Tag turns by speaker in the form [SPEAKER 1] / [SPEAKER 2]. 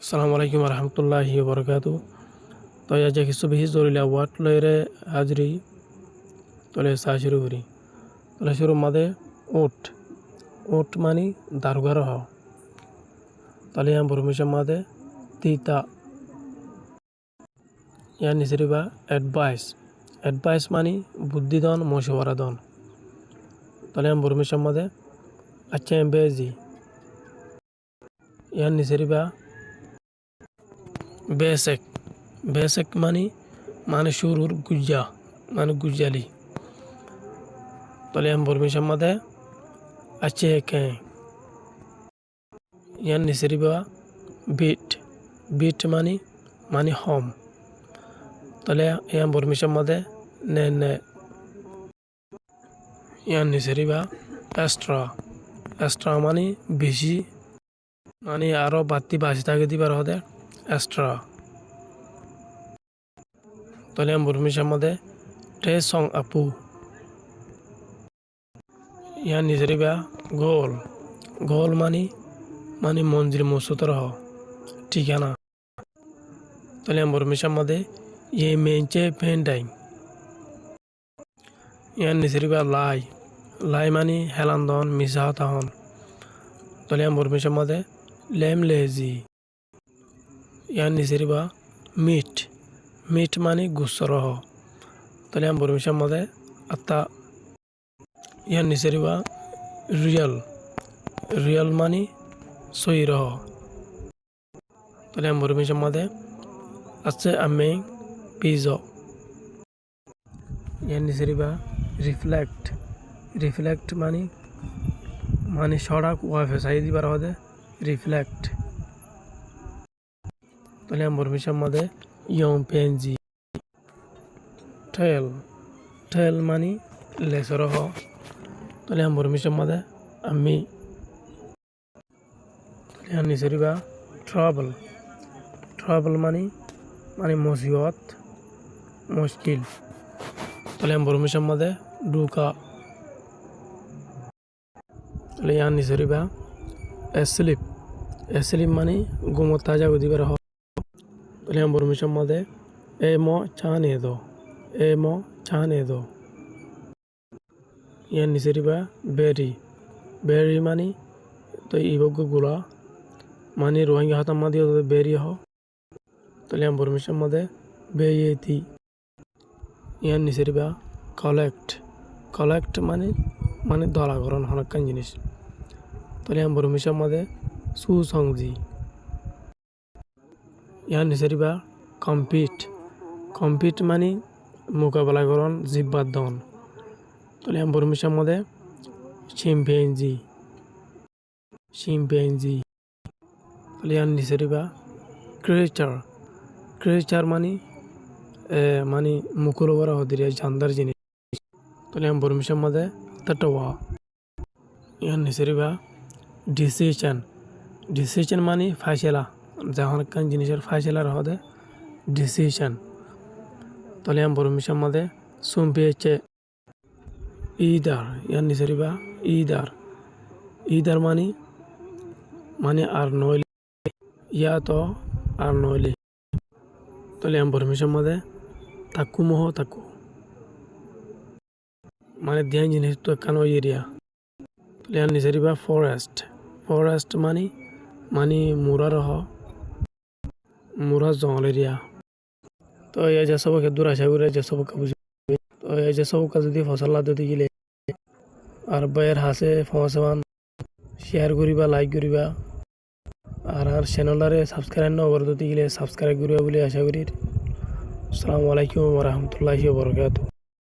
[SPEAKER 1] আসসালামু আলাইকুম রহমতুল্লাহি বরকাতু। তো আজ কিছু বেশি জরুরি ওয়াট লয়রে হাজরি তলে চা শুরু করি। তলে শুরু মাদে ওট ওট মানি দারুগার হ তাহলে ইয়ান বরমিশন মাদে তিতা ইয়ান নিসরিবা অ্যাডভাইস অ্যাডভাইস মানি বুদ্ধিদন মশওয়ারা দন তাহলে ইয়ান বরমিশন মাদে আচ্ছা বেজি ইয়ান নিসরিবা বেসেক বেসেক মানে শুরুর গুজ্জা মানে গুজ্জালি তাহলে আমি বরমিশার মাদে আছে কে ইয়ান নিসরিবা বিট বিট মানে হম তাহলে ইয়ান বরমিশার মাদে নে নে ইয়ান নিসরিবা এক্সট্রা এক্সট্রা মানে বেশি মানে আরো বাড়তি বাসি থাকে দিবার হদে এক্সট্রা তাহলে আমি বরমিশার মাদে টে সং আপু ইয়ান নিসরিবা গোল গোল মানে মঞ্জিল মসুতর হ ঠিকানা তাহলে আমি বরমিশার মাদে ইয়ে মেঞ্চে পেন্টাইং ইয়ান নিসরিবা লাই লাই মানে হেলান্দন মিশা হতাহন তাহলে আমি বরমিশার মাদে লেম লেজি ইয়ান নিসরিবা মিট মিট মানে গুসর হ তাহলে আমি বরমিশার মাদে আত্মা ইয়ান নিসরিবা রিয়াল রিয়াল মানে সই রহ তাহলে আমি বরমিশার মাদে আছে আমি পিজো ইয়ান নিসরিবা রিফ্লেক্ট রিফ্লেক্ট মানে সড়ক ওয়াইফে চাই দিবার হদে রিফ্লেক্ট তাহলে আমি বরমিশার মাদে ইয়ং পেনজি ঠেল ঠেল মানে লেসর হ তাহলে আমি বরমিশার মাদে আমি তাহলে আমি নিসরিবা ট্রাবল ট্রাবল মানে মুসিবত মুশকিল তাহলে আমি বরমিশার মাদে ডুকা তাহলে ইয়ান নিসরিবা এসলিপ এসলিপ মানে গুমত তাজা দিবার হ তাহলে আমি বরমিশার মাদে এ ম চানে দো এ ম চানে দো ইয়ান নিসরিবা বেরি বেরি মানে তো ইবগ গুলা মানে রোহিঙ্গা হাতাম মাদি বেরি হ তাহলে আমি বরমিশার মাদে বেয়েতি ইয়ান নিসরিবা কালেক্ট কালেক্ট মানে দলাগরণ হনকান জিনিস তাহলে আমি বরমিশার মাদে সুসংজি ইয়ান নিসরিবা কম্পিট কম্পিট মানে মোকাবেলা করণ জিব্বাদ দন তাহলে আমি বরমিশার মাদে শিম্পেঞ্জি শিম্পেঞ্জি তাহলে ইয়ান নিসরিবা ক্রিয়েচার ক্রিয়েচার মানে মুকুল বড় হদিরে জানদার জিনিস তাহলে আমি বরমিশার মাদে তটওয়া ইয়ান নিসরিবা ডিসিশন ডিসিশন মানে ফাইসলা যখন কান জিনিসের ফাইসলার হদে ডিসিশন তাহলে আমি বরমিশার মাদে সুম্পেছে ইদার ইয়ান নিসরিবা ইদার ইদার মানে আর নইলে ইয়া তো আর নইলে তাহলে আমি বরমিশার মাদে তাকু মোহ তাকু মানে ধ্যান জিনিস তো কানো এরিয়া তাহলে ইয়ান নিসরিবা ফরেস্ট ফরেস্ট মানে মুরার হ মুরা জঙ্গল এরিয়া তো এই যে সবকে দূর আশা করে যে সবকে বুঝবে তো এই যে সবকে যদি ফসল দিতে গেলে আর বাইয়ের হাসে ফসমান শেয়ার করিবা লাইক করিবা আর চ্যানেলারে সাবস্ক্রাইব না করে দিতে গেলে সাবস্ক্রাইব করিবা বলে আশা করি। আসসালামু আলাইকুম রহমতুল্লাহি বরকাতু।